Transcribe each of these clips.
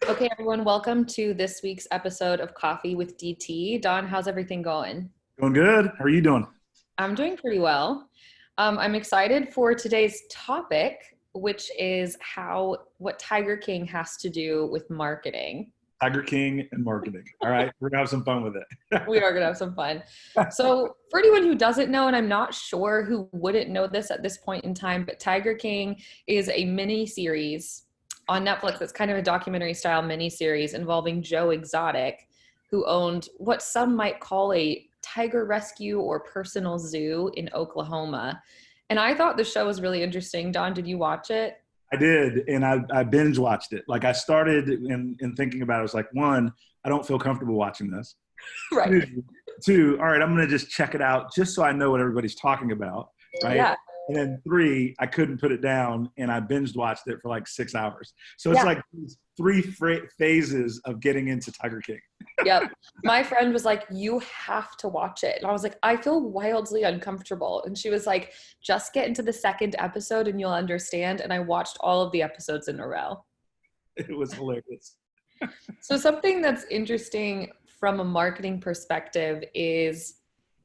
Okay, everyone, welcome to this week's episode of Coffee with DT. Don, how's everything going? Going good. How are you doing? I'm doing pretty well. I'm excited for today's topic, which is what Tiger King has to do with marketing. Tiger King and marketing. All right, we're gonna have some fun with it. We are going to have some fun. So, for anyone who doesn't know, and I'm not sure who wouldn't know this at this point in time, but Tiger King is a mini series on Netflix. It's kind of a documentary style mini series involving Joe Exotic, who owned what some might call a tiger rescue or personal zoo in Oklahoma. And I thought the show was really interesting. Don, did you watch it? I did, and I binge watched it. Like I started in thinking about it, I was like, one, I don't feel comfortable watching this. Right. Two, all right, I'm gonna just check it out just so I know what everybody's talking about, right? Yeah. And then three, I couldn't put it down, and I binge watched it for like 6 hours. So it's Yeah. like these three phases of getting into Tiger King. Yep. My friend was like, you have to watch it. And I was like, I feel wildly uncomfortable. And she was like, just get into the second episode and you'll understand. And I watched all of the episodes in a row. It was hilarious. So something that's interesting from a marketing perspective is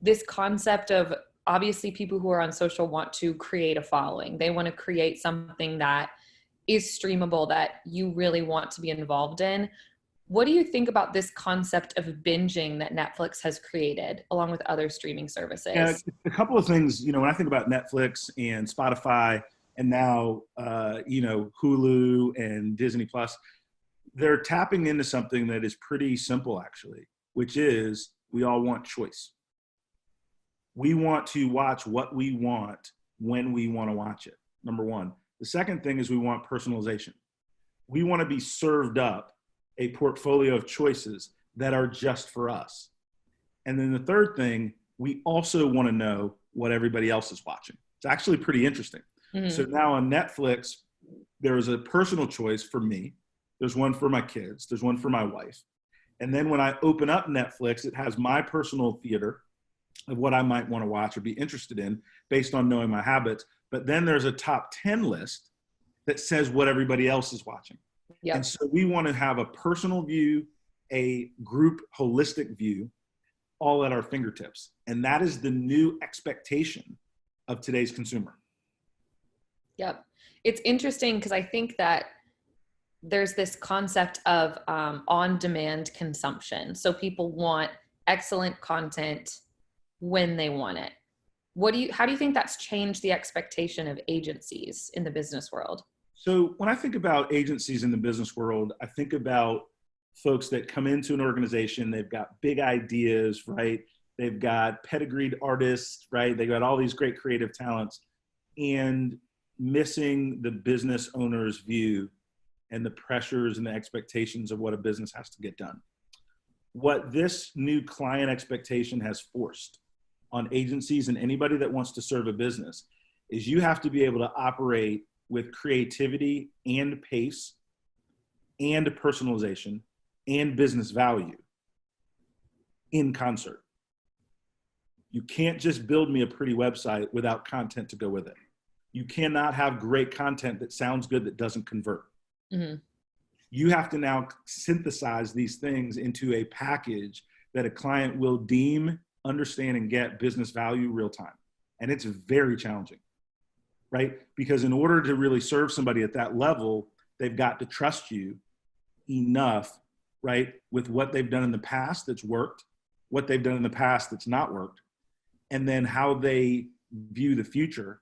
this concept of, obviously, people who are on social want to create a following. They want to create something that is streamable, that you really want to be involved in. What do you think about this concept of binging that Netflix has created along with other streaming services? Yeah, a couple of things, when I think about Netflix and Spotify and now, Hulu and Disney Plus, they're tapping into something that is pretty simple, actually, which is we all want choice. We want to watch what we want when we want to watch it, number one. The second thing is we want personalization. We want to be served up a portfolio of choices that are just for us. And then the third thing, we also want to know what everybody else is watching. It's actually pretty interesting. Mm-hmm. So now on Netflix, there is a personal choice for me. There's one for my kids. There's one for my wife. And then when I open up Netflix, it has my personal theater of what I might want to watch or be interested in based on knowing my habits. But then there's a top 10 list that says what everybody else is watching. Yep. And so we want to have a personal view, a group holistic view, all at our fingertips. And that is the new expectation of today's consumer. Yep. It's interesting because I think that there's this concept of on-demand consumption. So people want excellent content when they want it. How do you think that's changed the expectation of agencies in the business world? So when I think about agencies in the business world, I think about folks that come into an organization, they've got big ideas, right? They've got pedigreed artists, right? They got all these great creative talents, and missing the business owner's view and the pressures and the expectations of what a business has to get done. What this new client expectation has forced on agencies and anybody that wants to serve a business is you have to be able to operate with creativity and pace and personalization and business value in concert. You can't just build me a pretty website without content to go with it. You cannot have great content that sounds good that doesn't convert. Mm-hmm. You have to now synthesize these things into a package that a client will deem, understand, and get business value real time. And it's very challenging, right? Because in order to really serve somebody at that level, they've got to trust you enough, right? With what they've done in the past that's worked, what they've done in the past that's not worked, and then how they view the future,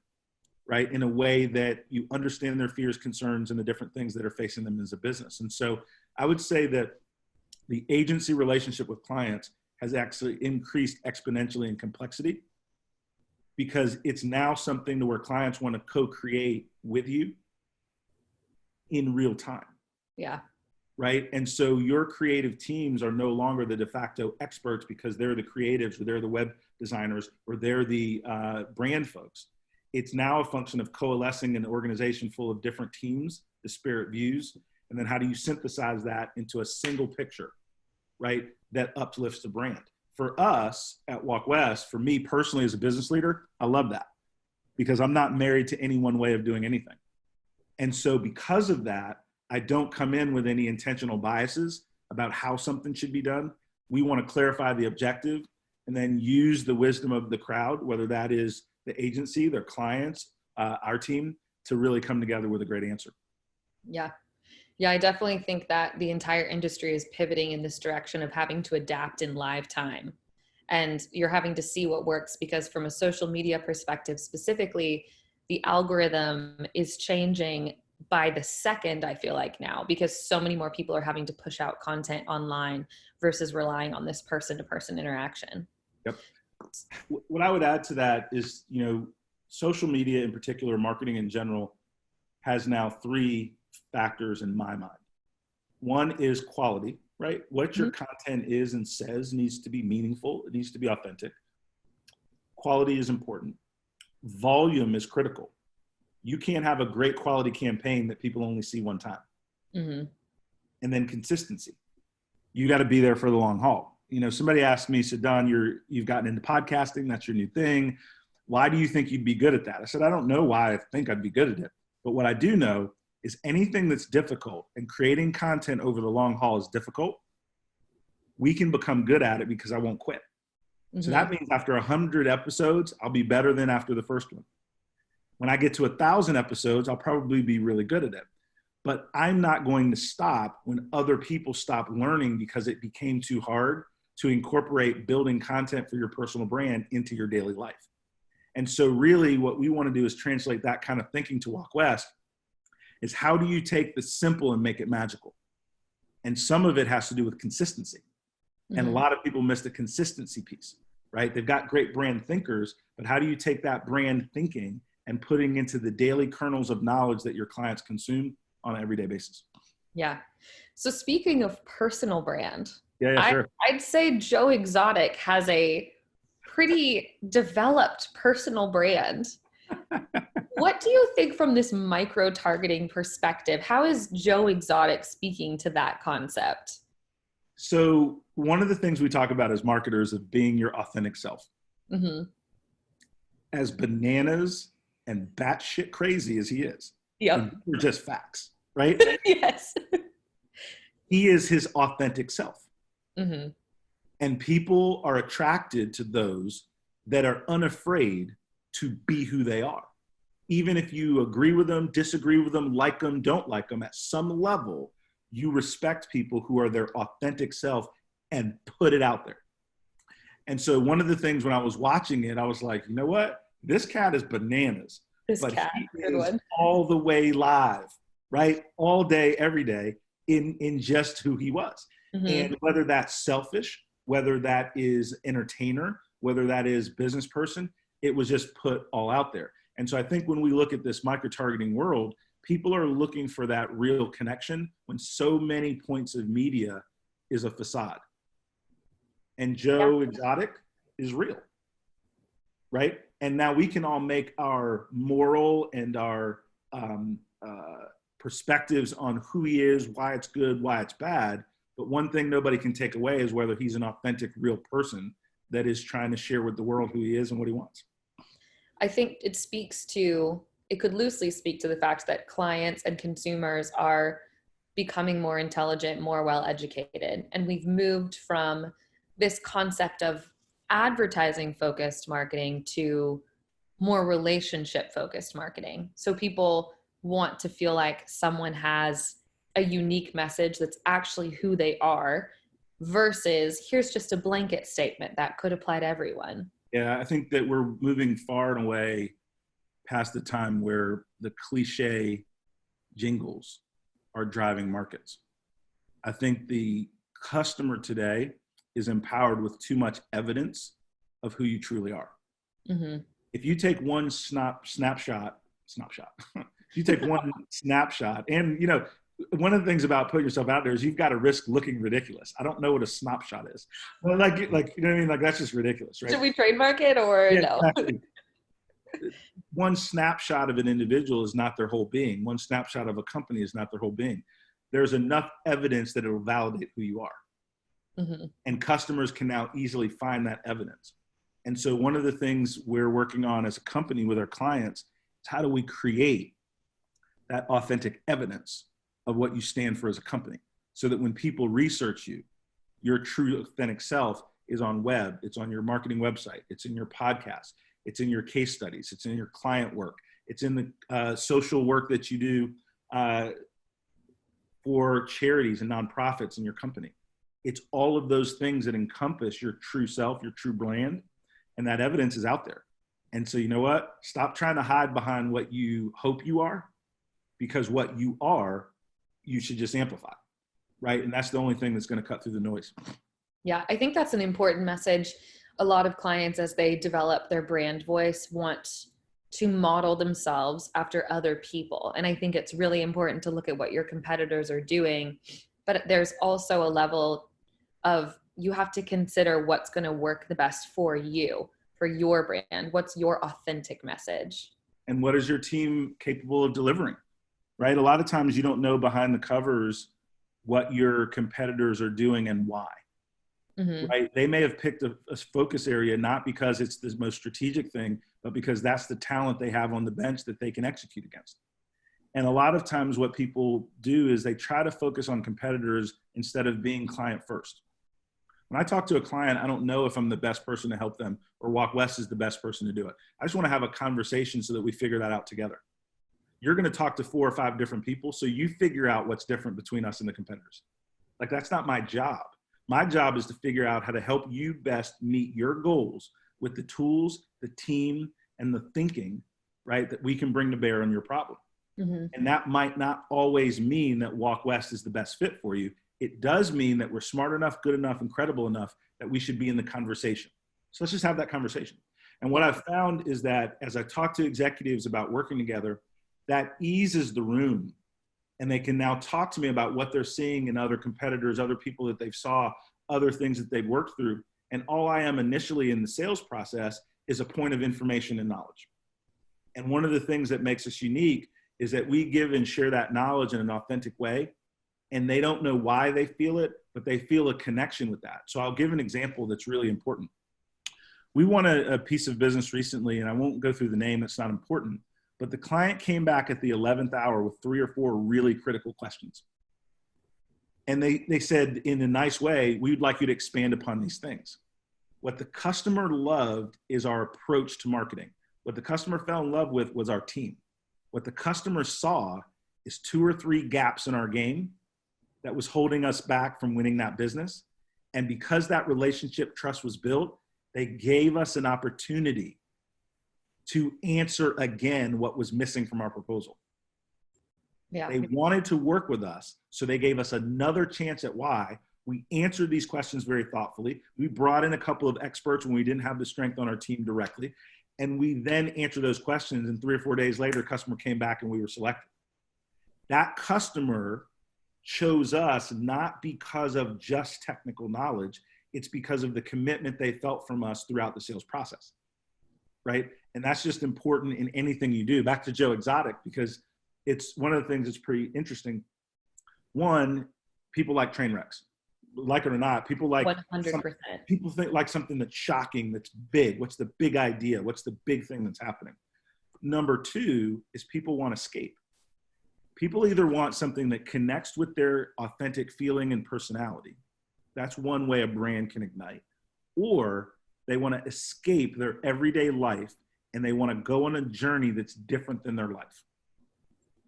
right? In a way that you understand their fears, concerns, and the different things that are facing them as a business. And so I would say that the agency relationship with clients has actually increased exponentially in complexity because it's now something to where clients want to co-create with you in real time. Yeah. Right. And so your creative teams are no longer the de facto experts because they're the creatives or they're the web designers or they're the brand folks. It's now a function of coalescing an organization full of different teams, disparate views, and then how do you synthesize that into a single picture, right, that uplifts the brand. For us at Walk West, for me personally as a business leader, I love that because I'm not married to any one way of doing anything. And so because of that, I don't come in with any intentional biases about how something should be done. We want to clarify the objective and then use the wisdom of the crowd, whether that is the agency, their clients, our team, to really come together with a great answer. Yeah. Yeah, I definitely think that the entire industry is pivoting in this direction of having to adapt in live time. And you're having to see what works because from a social media perspective specifically, the algorithm is changing by the second, I feel like now, because so many more people are having to push out content online versus relying on this person-to-person interaction. Yep. What I would add to that is, social media in particular, marketing in general, has now 3 factors in my mind. One is quality, right? What your content is and says needs to be meaningful. It needs to be authentic. Quality is important. Volume is critical. You can't have a great quality campaign that people only see one time. Mm-hmm. And then consistency. You got to be there for the long haul. Somebody asked me, said, Don, you've gotten into podcasting. That's your new thing. Why do you think you'd be good at that? I said, I don't know why I think I'd be good at it. But what I do know is anything that's difficult, and creating content over the long haul is difficult, we can become good at it because I won't quit. Mm-hmm. So that means after 100 episodes, I'll be better than after the first one. When I get to 1,000 episodes, I'll probably be really good at it. But I'm not going to stop when other people stop learning because it became too hard to incorporate building content for your personal brand into your daily life. And so really what we want to do is translate that kind of thinking to Walk West is how do you take the simple and make it magical? And some of it has to do with consistency. Mm-hmm. And a lot of people miss the consistency piece, right? They've got great brand thinkers, but how do you take that brand thinking and putting into the daily kernels of knowledge that your clients consume on an everyday basis? Yeah. So speaking of personal brand, sure. I'd say Joe Exotic has a pretty developed personal brand. What do you think from this micro-targeting perspective? How is Joe Exotic speaking to that concept? So one of the things we talk about as marketers is being your authentic self. Mm-hmm. As bananas and batshit crazy as he is, yep, they're just facts, right? Yes. He is his authentic self. Mm-hmm. And people are attracted to those that are unafraid to be who they are. Even if you agree with them, disagree with them, like them, don't like them, at some level, you respect people who are their authentic self and put it out there. And so one of the things when I was watching it, I was like, you know what? This cat is bananas. This but cat, he is all the way live, right? All day, every day in just who he was. Mm-hmm. And whether that's selfish, whether that is entertainer, whether that is business person, it was just put all out there. And so I think when we look at this micro-targeting world, people are looking for that real connection when so many points of media is a facade. And Joe Exotic is real, right? And now we can all make our moral and our perspectives on who he is, why it's good, why it's bad. But one thing nobody can take away is whether he's an authentic, real person that is trying to share with the world who he is and what he wants. I think it could loosely speak to the fact that clients and consumers are becoming more intelligent, more well-educated. And we've moved from this concept of advertising-focused marketing to more relationship-focused marketing. So people want to feel like someone has a unique message that's actually who they are versus here's just a blanket statement that could apply to everyone. Yeah, I think that we're moving far and away past the time where the cliche jingles are driving markets. I think the customer today is empowered with too much evidence of who you truly are. Mm-hmm. If you take one snapshot, if you take one snapshot, and one of the things about putting yourself out there is you've got to risk looking ridiculous. I don't know what a snapshot is. Well, like you know what I mean? Like that's just ridiculous, right? Should we trademark it or no? Exactly. One snapshot of an individual is not their whole being. One snapshot of a company is not their whole being. There's enough evidence that it will validate who you are. Mm-hmm. And customers can now easily find that evidence. And so one of the things we're working on as a company with our clients is how do we create that authentic evidence of what you stand for as a company, so that when people research you, your true authentic self is on web, it's on your marketing website, it's in your podcast, it's in your case studies, it's in your client work, it's in the social work that you do for charities and nonprofits in your company. It's all of those things that encompass your true self, your true brand, and that evidence is out there. And so, you know what? Stop trying to hide behind what you hope you are, because what you are, you should just amplify, right? And that's the only thing that's going to cut through the noise. Yeah, I think that's an important message. A lot of clients, as they develop their brand voice, want to model themselves after other people. And I think it's really important to look at what your competitors are doing. But there's also a level of, you have to consider what's going to work the best for you, for your brand. What's your authentic message? And what is your team capable of delivering, right? A lot of times you don't know behind the covers what your competitors are doing and why. Mm-hmm. Right? They may have picked a focus area, not because it's the most strategic thing, but because that's the talent they have on the bench that they can execute against. And a lot of times what people do is they try to focus on competitors instead of being client first. When I talk to a client, I don't know if I'm the best person to help them or Walk West is the best person to do it. I just want to have a conversation so that we figure that out together. You're going to talk to 4 or 5 different people, so you figure out what's different between us and the competitors. Like, that's not my job. My job is to figure out how to help you best meet your goals with the tools, the team, and the thinking, right, that we can bring to bear on your problem. Mm-hmm. And that might not always mean that Walk West is the best fit for you. It does mean that we're smart enough, good enough, and credible enough that we should be in the conversation. So let's just have that conversation. And what I've found is that as I talk to executives about working together, that eases the room. And they can now talk to me about what they're seeing in other competitors, other people that they've saw, other things that they've worked through. And all I am initially in the sales process is a point of information and knowledge. And one of the things that makes us unique is that we give and share that knowledge in an authentic way. And they don't know why they feel it, but they feel a connection with that. So I'll give an example that's really important. We won a piece of business recently, and I won't go through the name, it's not important. But the client came back at the 11th hour with 3 or 4 really critical questions. And they said in a nice way, we'd like you to expand upon these things. What the customer loved is our approach to marketing. What the customer fell in love with was our team. What the customer saw is 2 or 3 gaps in our game that was holding us back from winning that business. And because that relationship trust was built, they gave us an opportunity to answer again what was missing from our proposal. Yeah. They wanted to work with us, so they gave us another chance at why. We answered these questions very thoughtfully. We brought in a couple of experts when we didn't have the strength on our team directly, and we then answered those questions, and 3 or 4 days later, the customer came back and we were selected. That customer chose us not because of just technical knowledge, it's because of the commitment they felt from us throughout the sales process, right? And that's just important in anything you do. Back to Joe Exotic, because it's one of the things that's pretty interesting. One, people like train wrecks. Like it or not, people like 100%. People think like something that's shocking, that's big. What's the big idea? What's the big thing that's happening? Number 2 is people want escape. People either want something that connects with their authentic feeling and personality. That's one way a brand can ignite. Or they want to escape their everyday life and they want to go on a journey that's different than their life.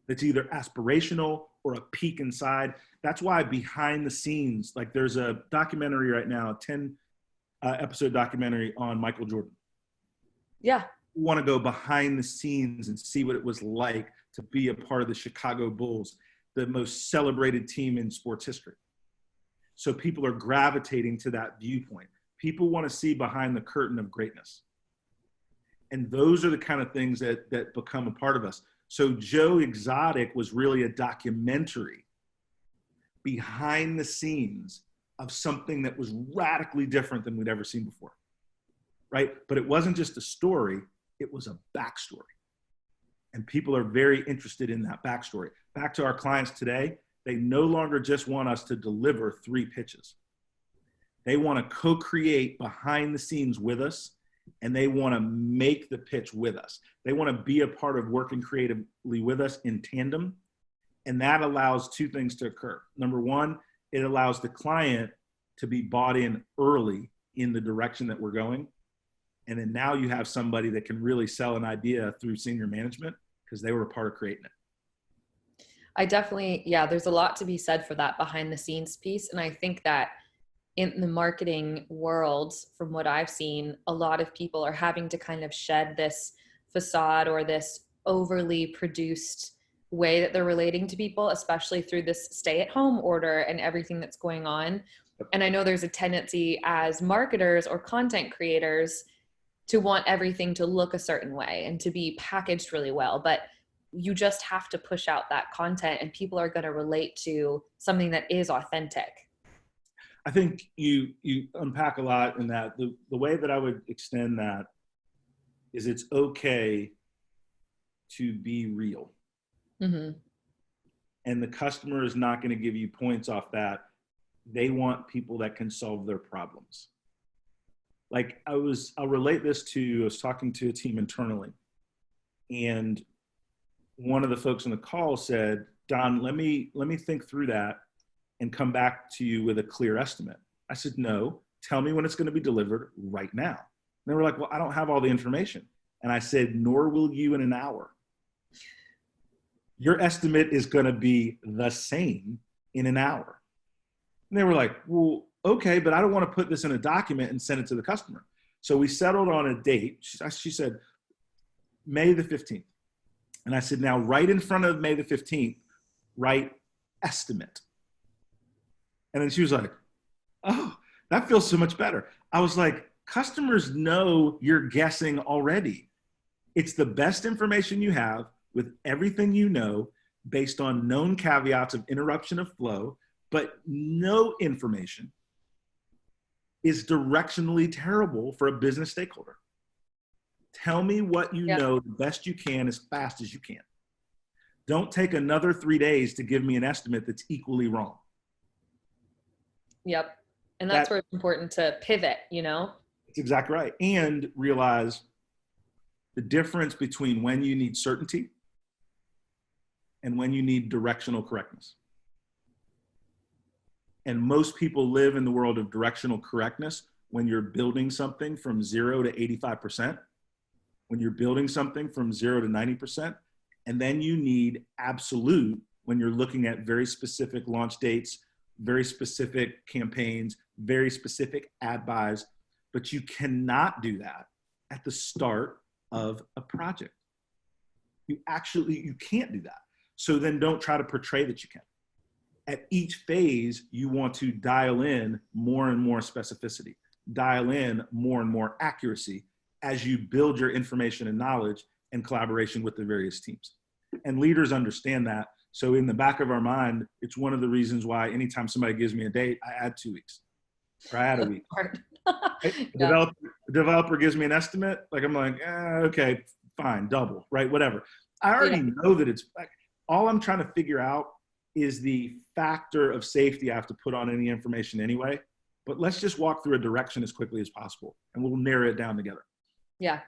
That's either aspirational or a peek inside. That's why behind the scenes, like there's a documentary right now, a 10 episode documentary on Michael Jordan. Yeah. You want to go behind the scenes and see what it was like to be a part of the Chicago Bulls, the most celebrated team in sports history. So people are gravitating to that viewpoint. People want to see behind the curtain of greatness. And those are the kind of things that become a part of us. So Joe Exotic was really a documentary behind the scenes of something that was radically different than we'd ever seen before, right? But it wasn't just a story, it was a backstory. And people are very interested in that backstory. Back to our clients today, they no longer just want us to deliver 3 pitches. They want to co-create behind the scenes with us, and they want to make the pitch with us. They want to be a part of working creatively with us in tandem, And that allows two things to occur. Number one, it allows the client to be bought in early in the direction that we're going. And then now you have somebody that can really sell an idea through senior management because they were a part of creating it. I definitely, yeah, there's a lot to be said for that behind the scenes piece. And I think that in the marketing world, from what I've seen, a lot of people are having to kind of shed this facade or this overly produced way that they're relating to people, especially through this stay-at-home order and everything that's going on. And I know there's a tendency as marketers or content creators to want everything to look a certain way and to be packaged really well. But you just have to push out that content and people are going to relate to something that is authentic. I think you unpack a lot in that. The way that I would extend that is it's okay to be real. Mm-hmm. And the customer is not going to give you points off that. They want people that can solve their problems. Like I'll relate this to, I was talking to a team internally, and one of the folks on the call said, Don, let me think through that and come back to you with a clear estimate. I said, no, tell me when it's going to be delivered right now. And they were like, well, I don't have all the information. And I said, nor will you in an hour. Your estimate is going to be the same in an hour. And they were like, well, okay, but I don't want to put this in a document and send it to the customer. So we settled on a date. She said, May the 15th. And I said, now right in front of May the 15th, write estimate. And then she was like, oh, that feels so much better. I was like, customers know you're guessing already. It's the best information you have with everything you know based on known caveats of interruption of flow, but no information is directionally terrible for a business stakeholder. Tell me what you know the best you can as fast as you can. Don't take another 3 days to give me an estimate that's equally wrong. Yep. And that's where it's important to pivot, you know? That's exactly right. And realize the difference between when you need certainty and when you need directional correctness. And most people live in the world of directional correctness when you're building something from 0 to 85%, when you're building something from 0 to 90%, and then you need absolute when you're looking at very specific launch dates, very specific campaigns, very specific ad buys, but you cannot do that at the start of a project. You can't do that. So then don't try to portray that you can. At each phase, you want to dial in more and more specificity, dial in more and more accuracy as you build your information and knowledge and collaboration with the various teams. And leaders understand that. So in the back of our mind, it's one of the reasons why anytime somebody gives me a date, I add 2 weeks or I add a week. The developer gives me an estimate. Like I'm like, okay, fine, double, right? Whatever. I already know that it's like, all I'm trying to figure out is the factor of safety I have to put on any information anyway. But let's just walk through a direction as quickly as possible and we'll narrow it down together. Yeah.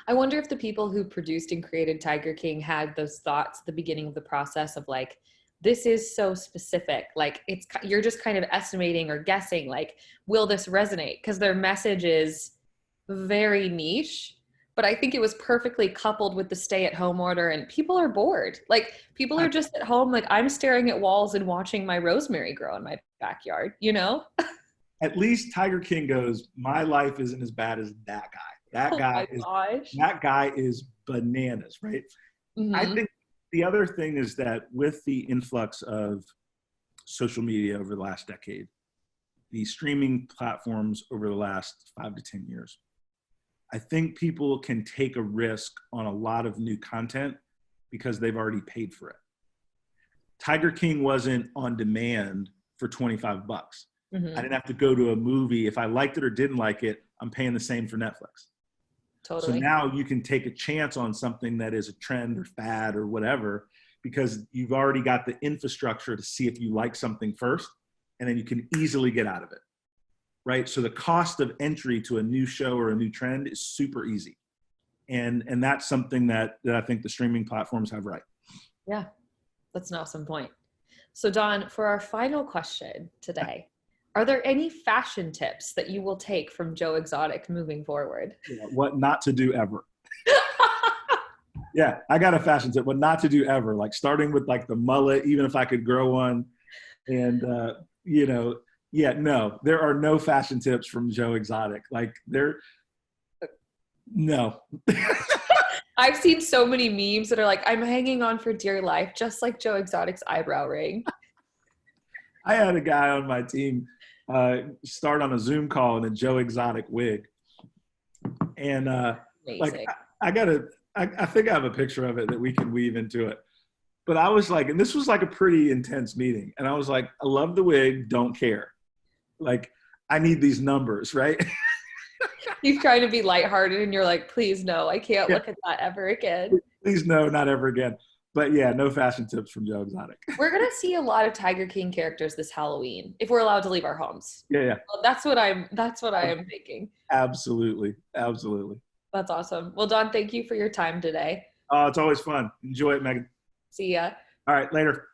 I wonder if the people who produced and created Tiger King had those thoughts at the beginning of the process of like, this is so specific. Like you're just kind of estimating or guessing, like, will this resonate? Because their message is very niche, but I think it was perfectly coupled with the stay-at-home order and people are bored. Like people are just at home. Like I'm staring at walls and watching my rosemary grow in my backyard, you know? At least Tiger King goes, my life isn't as bad as that guy. That guy is bananas, right? Mm-hmm. I think the other thing is that with the influx of social media over the last decade, the streaming platforms over the last 5 to 10 years, I think people can take a risk on a lot of new content because they've already paid for it. Tiger King wasn't on demand for $25. Mm-hmm. I didn't have to go to a movie. If I liked it or didn't like it, I'm paying the same for Netflix. Totally. So now you can take a chance on something that is a trend or fad or whatever, because you've already got the infrastructure to see if you like something first, and then you can easily get out of it, right? So the cost of entry to a new show or a new trend is super easy. And that's something that I think the streaming platforms have right. Yeah. That's an awesome point. So Don, for our final question today, are there any fashion tips that you will take from Joe Exotic moving forward? Yeah, what not to do ever. Yeah, I got a fashion tip. What not to do ever, like starting with like the mullet, even if I could grow one. And, you know, yeah, no, there are no fashion tips from Joe Exotic. Like no. I've seen so many memes that are like, I'm hanging on for dear life, just like Joe Exotic's eyebrow ring. I had a guy on my team start on a Zoom call in a Joe Exotic wig. And like, Amazing. I think I have a picture of it that we can weave into it. But I was like, and this was like a pretty intense meeting. And I was like, I love the wig, don't care. Like, I need these numbers, right? He's trying to be lighthearted and you're like, please no, I can't Yeah, look at that ever again. please no, not ever again. But yeah, no fashion tips from Joe Exotic. We're gonna see a lot of Tiger King characters this Halloween if we're allowed to leave our homes. Yeah, yeah. Well, that's what I am thinking. Absolutely. Absolutely. That's awesome. Well, Don, thank you for your time today. It's always fun. Enjoy it, Megan. See ya. All right, later.